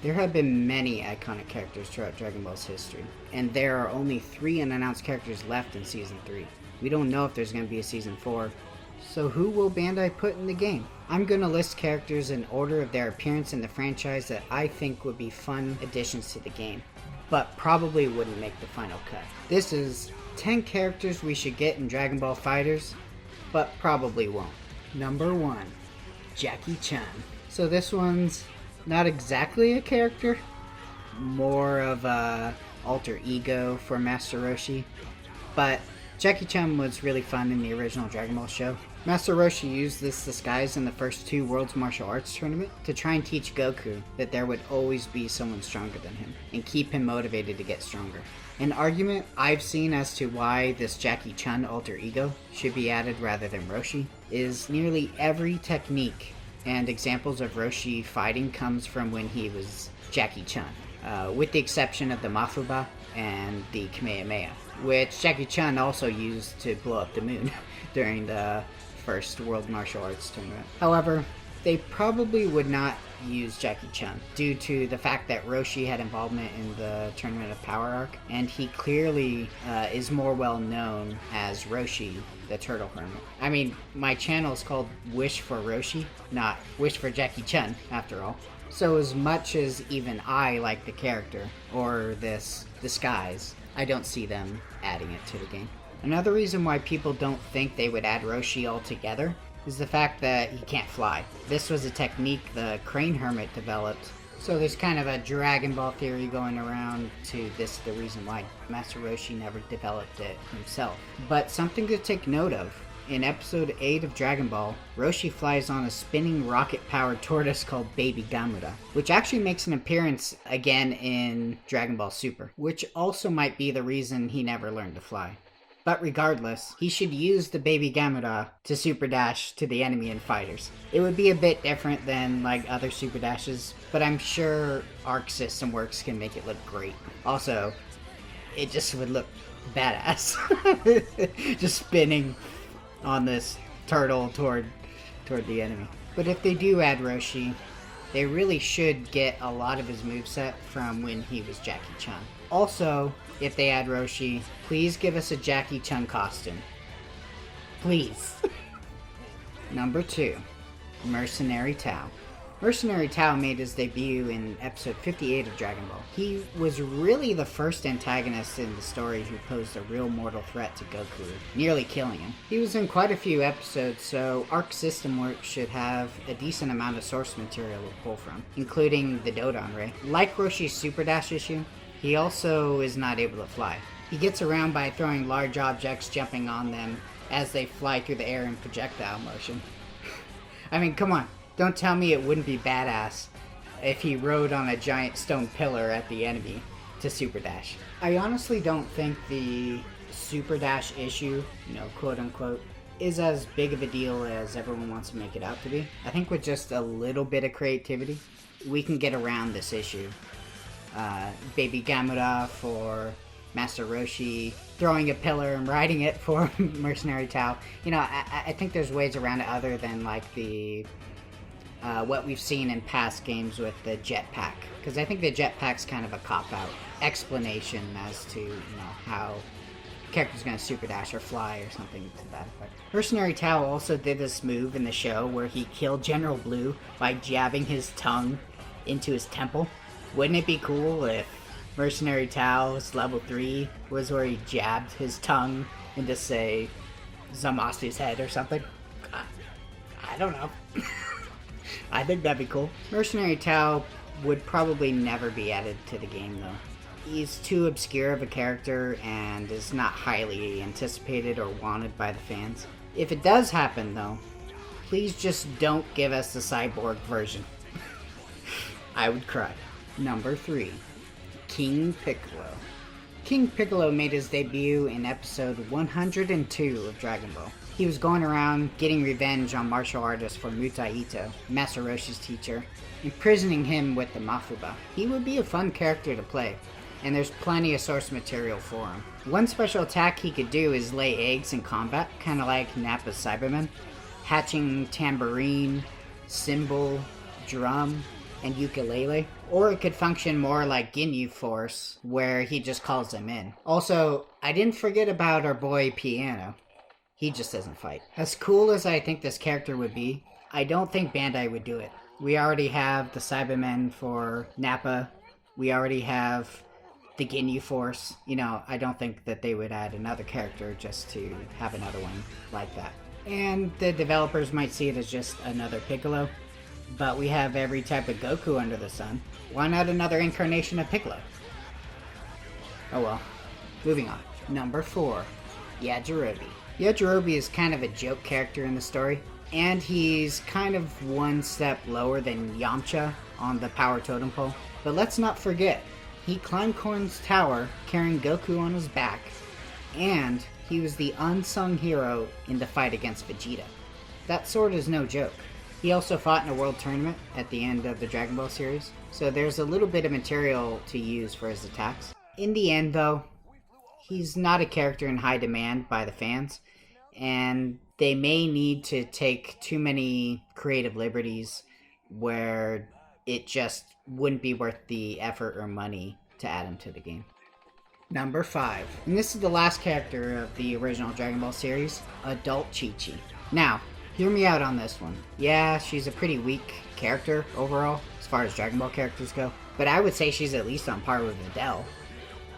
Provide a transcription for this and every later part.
There have been many iconic characters throughout Dragon Ball's history, and there are only 3 unannounced characters left in Season 3. We don't know if there's going to be a Season 4, so who will Bandai put in the game? I'm going to list characters in order of their appearance in the franchise that I think would be fun additions to the game, but probably wouldn't make the final cut. This is 10 characters we should get in Dragon Ball FighterZ, but probably won't. Number 1, Jackie Chun. So this one's not exactly a character, more of a alter ego for Master Roshi, but Jackie Chun was really fun in the original Dragon Ball show. Master Roshi used this disguise in the first 2 World's Martial Arts Tournament to try and teach Goku that there would always be someone stronger than him, and keep him motivated to get stronger. An argument I've seen as to why this Jackie Chun alter ego should be added rather than Roshi is nearly every technique and examples of Roshi fighting comes from when he was Jackie Chun, with the exception of the Mafuba and the Kamehameha, which Jackie Chun also used to blow up the moon during the first World Martial Arts Tournament. However, they probably would not use Jackie Chun due to the fact that Roshi had involvement in the Tournament of Power arc, and he clearly is more well known as Roshi, the Turtle Hermit. I mean, my channel is called Wish for Roshi, not Wish for Jackie Chun, after all. So as much as even I like the character, or this disguise, I don't see them adding it to the game. Another reason why people don't think they would add Roshi altogether is the fact that he can't fly. This was a technique the Crane Hermit developed, so there's kind of a Dragon Ball theory going around to this the reason why Master Roshi never developed it himself. But something to take note of, in episode 8 of Dragon Ball, Roshi flies on a spinning rocket-powered tortoise called Baby Gamuda, which actually makes an appearance again in Dragon Ball Super, which also might be the reason he never learned to fly. But regardless, he should use the Baby Gamuda to Super Dash to the enemy in Fighters. It would be a bit different than like other Super Dashes, but I'm sure Arc System Works can make it look great. Also, it just would look badass. Just spinning on this turtle toward the enemy. But if they do add Roshi, they really should get a lot of his moveset from when he was Jackie Chun. Also, if they add Roshi, please give us a Jackie Chun costume. Please. Number 2, Mercenary Tao. Mercenary Tao made his debut in episode 58 of Dragon Ball. He was really the first antagonist in the story who posed a real mortal threat to Goku, nearly killing him. He was in quite a few episodes, so Arc System Works should have a decent amount of source material to pull from, including the Dodon Ray. Like Roshi's Super Dash issue, he also is not able to fly. He gets around by throwing large objects, jumping on them as they fly through the air in projectile motion. I mean, come on. Don't tell me it wouldn't be badass if he rode on a giant stone pillar at the enemy to Super Dash. I honestly don't think the Super Dash issue, quote unquote, is as big of a deal as everyone wants to make it out to be. I think with just a little bit of creativity, we can get around this issue. Baby Gamuda for Master Roshi, throwing a pillar and riding it for Mercenary Tao. I think there's ways around it other than like the what we've seen in past games with the jetpack, because I think the jetpack's kind of a cop-out explanation as to how the character's going to super dash or fly or something to that effect. Mercenary Tao also did this move in the show where he killed General Blue by jabbing his tongue into his temple. Wouldn't it be cool if Mercenary Tao's level 3 was where he jabbed his tongue into, say, Zamasu's head or something? I don't know. I think that'd be cool. Mercenary Tao would probably never be added to the game, though. He's too obscure of a character and is not highly anticipated or wanted by the fans. If it does happen, though, please just don't give us the cyborg version. I would cry. Number 3, King Piccolo. King Piccolo made his debut in episode 102 of Dragon Ball. He was going around getting revenge on martial artists for Mutai Ito, Master Roshi's teacher, imprisoning him with the Mafuba. He would be a fun character to play, and there's plenty of source material for him. One special attack he could do is lay eggs in combat, kinda like Nappa's Cybermen, hatching tambourine, cymbal, drum, and ukulele, or it could function more like Ginyu Force, where he just calls them in. Also, I didn't forget about our boy Piano. He just doesn't fight. As cool as I think this character would be, I don't think Bandai would do it. We already have the Cybermen for Nappa. We already have the Ginyu Force. You know, I don't think that they would add another character just to have another one like that. And the developers might see it as just another Piccolo. But we have every type of Goku under the sun. Why not another incarnation of Piccolo? Oh well. Moving on. Number 4. Yajirobe. Yajirobe is kind of a joke character in the story. And he's kind of one step lower than Yamcha on the power totem pole. But let's not forget, he climbed Korn's tower carrying Goku on his back. And he was the unsung hero in the fight against Vegeta. That sword is no joke. He also fought in a world tournament at the end of the Dragon Ball series, so there's a little bit of material to use for his attacks. In the end though, he's not a character in high demand by the fans, and they may need to take too many creative liberties where it just wouldn't be worth the effort or money to add him to the game. Number 5, and this is the last character of the original Dragon Ball series, Adult Chichi. Now, hear me out on this one. Yeah, she's a pretty weak character overall, as far as Dragon Ball characters go, but I would say she's at least on par with Adele.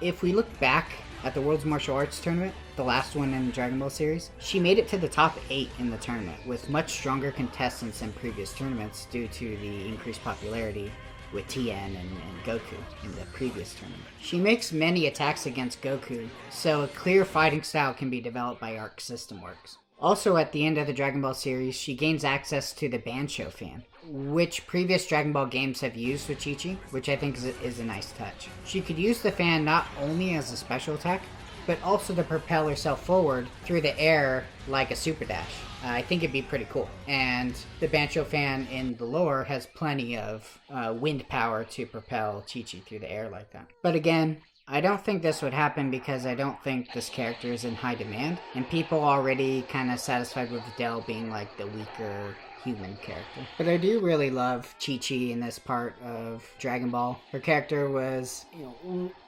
If we look back at the World's Martial Arts Tournament, the last one in the Dragon Ball series, she made it to the top 8 in the tournament, with much stronger contestants than previous tournaments due to the increased popularity with Tien and Goku in the previous tournament. She makes many attacks against Goku, so a clear fighting style can be developed by Arc System Works. Also, at the end of the Dragon Ball series, she gains access to the Bancho fan, which previous Dragon Ball games have used with Chichi, which I think is a nice touch. She could use the fan not only as a special attack, but also to propel herself forward through the air like a super dash. I think it'd be pretty cool. And the Bancho fan in the lore has plenty of wind power to propel Chichi through the air like that. But again, I don't think this would happen because I don't think this character is in high demand, and people already kind of satisfied with Adele being like the weaker human character. But I do really love Chichi in this part of Dragon Ball. Her character was,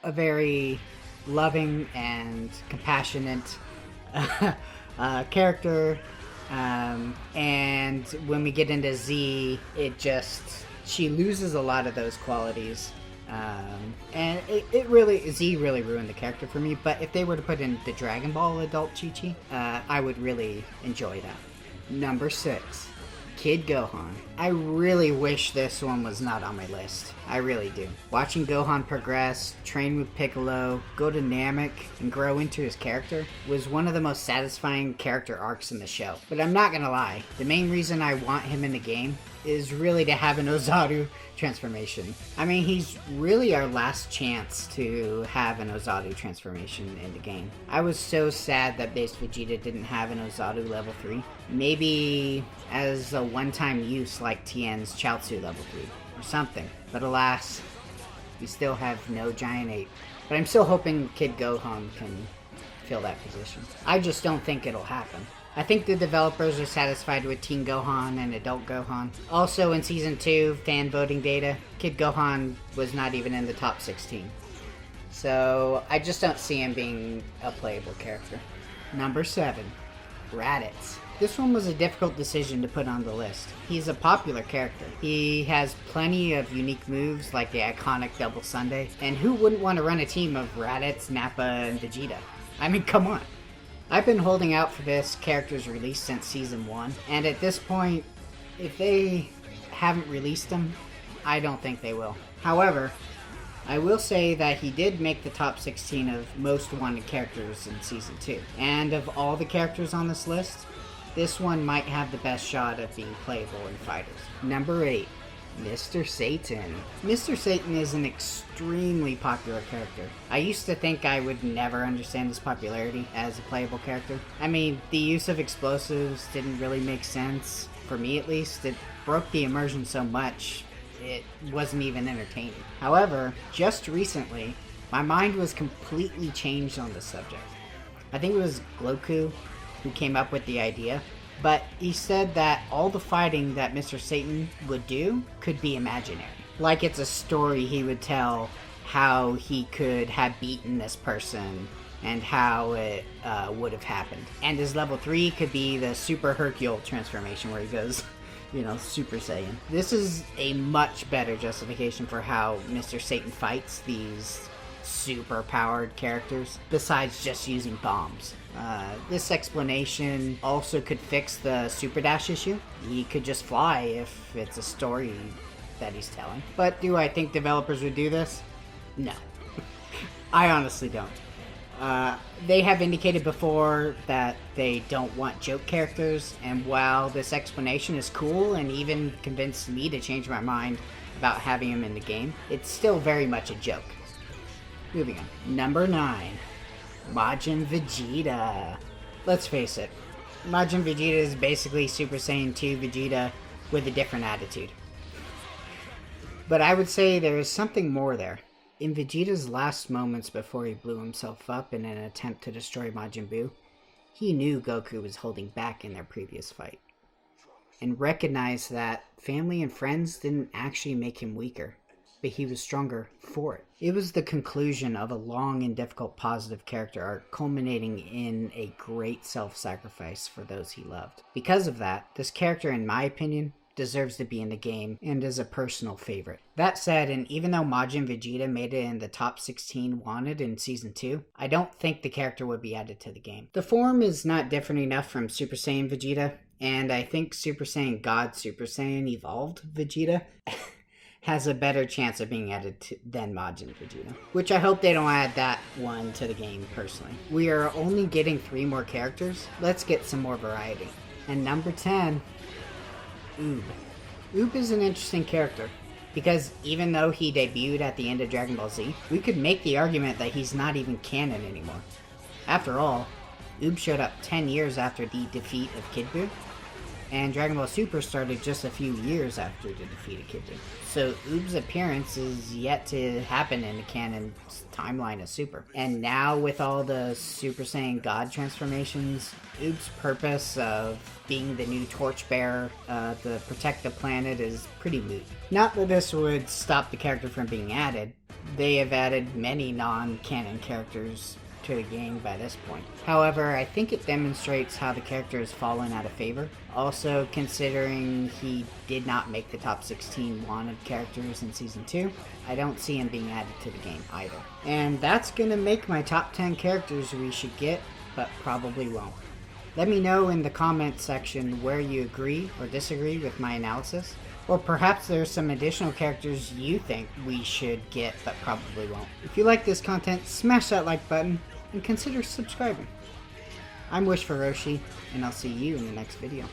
a very loving and compassionate character, and when we get into Z, she loses a lot of those qualities. And Z really ruined the character for me, but if they were to put in the Dragon Ball adult Chichi, I would really enjoy that. Number 6, Kid Gohan. I really wish this one was not on my list. I really do. Watching Gohan progress, train with Piccolo, go to Namek, and grow into his character was one of the most satisfying character arcs in the show. But I'm not gonna lie, the main reason I want him in the game is really to have an Ozaru transformation. I mean, he's really our last chance to have an Ozaru transformation in the game. I was so sad that base Vegeta didn't have an Ozaru level 3. Maybe as a one-time use like Tien's Chaozu level 3 or something. But alas, we still have no Giant Ape. But I'm still hoping Kid Gohan can fill that position. I just don't think it'll happen. I think the developers are satisfied with Teen Gohan and Adult Gohan. Also, in Season 2, fan voting data, Kid Gohan was not even in the top 16. So, I just don't see him being a playable character. Number 7, Raditz. This one was a difficult decision to put on the list. He's a popular character. He has plenty of unique moves like the iconic Double Sundae, and who wouldn't want to run a team of Raditz, Nappa, and Vegeta? I mean, come on. I've been holding out for this character's release since Season 1, and at this point, if they haven't released him, I don't think they will. However, I will say that he did make the top 16 of most wanted characters in Season 2. And of all the characters on this list, this one might have the best shot of being playable in fighters. Number 8. Mr. Satan. Mr. Satan is an extremely popular character. I used to think I would never understand his popularity as a playable character. I mean, the use of explosives didn't really make sense, for me at least. It broke the immersion so much, it wasn't even entertaining. However, just recently, my mind was completely changed on this subject. I think it was Gloku who came up with the idea. But he said that all the fighting that Mr. Satan would do could be imaginary. Like it's a story he would tell how he could have beaten this person and how it would have happened. And his level 3 could be the Super Hercule transformation where he goes, you know, Super Saiyan. This is a much better justification for how Mr. Satan fights these super powered characters, besides just using bombs. This explanation also could fix the Super Dash issue. He could just fly if it's a story that he's telling. But do I think developers would do this? No. I honestly don't. They have indicated before that they don't want joke characters, and while this explanation is cool and even convinced me to change my mind about having him in the game, it's still very much a joke. Moving on. Number 9. Majin Vegeta. Let's face it, Majin Vegeta is basically Super Saiyan 2 Vegeta with a different attitude. But I would say there is something more there. In Vegeta's last moments before he blew himself up in an attempt to destroy Majin Buu, he knew Goku was holding back in their previous fight, and recognized that family and friends didn't actually make him weaker, but he was stronger for it. It was the conclusion of a long and difficult positive character arc, culminating in a great self-sacrifice for those he loved. Because of that, this character, in my opinion, deserves to be in the game and is a personal favorite. That said, and even though Majin Vegeta made it in the top 16 wanted in Season 2, I don't think the character would be added to the game. The form is not different enough from Super Saiyan Vegeta, and I think Super Saiyan God Super Saiyan Evolved Vegeta has a better chance of being added than Majin Vegeta. Which I hope they don't add that one to the game, personally. We are only getting 3 more characters. Let's get some more variety. And number 10... Oob. Oob is an interesting character, because even though he debuted at the end of Dragon Ball Z, we could make the argument that he's not even canon anymore. After all, Oob showed up 10 years after the defeat of Kid Buu, and Dragon Ball Super started just a few years after the defeat of Kid Buu. So Oob's appearance is yet to happen in the canon timeline of Super. And now with all the Super Saiyan God transformations, Oob's purpose of being the new torchbearer to protect the planet is pretty moot. Not that this would stop the character from being added. They have added many non-canon characters to the game by this point. However, I think it demonstrates how the character has fallen out of favor. Also, considering he did not make the top 16 wanted characters in Season 2, I don't see him being added to the game either. And that's gonna make my top 10 characters we should get, but probably won't. Let me know in the comments section where you agree or disagree with my analysis. Or perhaps there's some additional characters you think we should get but probably won't. If you like this content, smash that like button and consider subscribing. I'm Wish for Roshi, and I'll see you in the next video.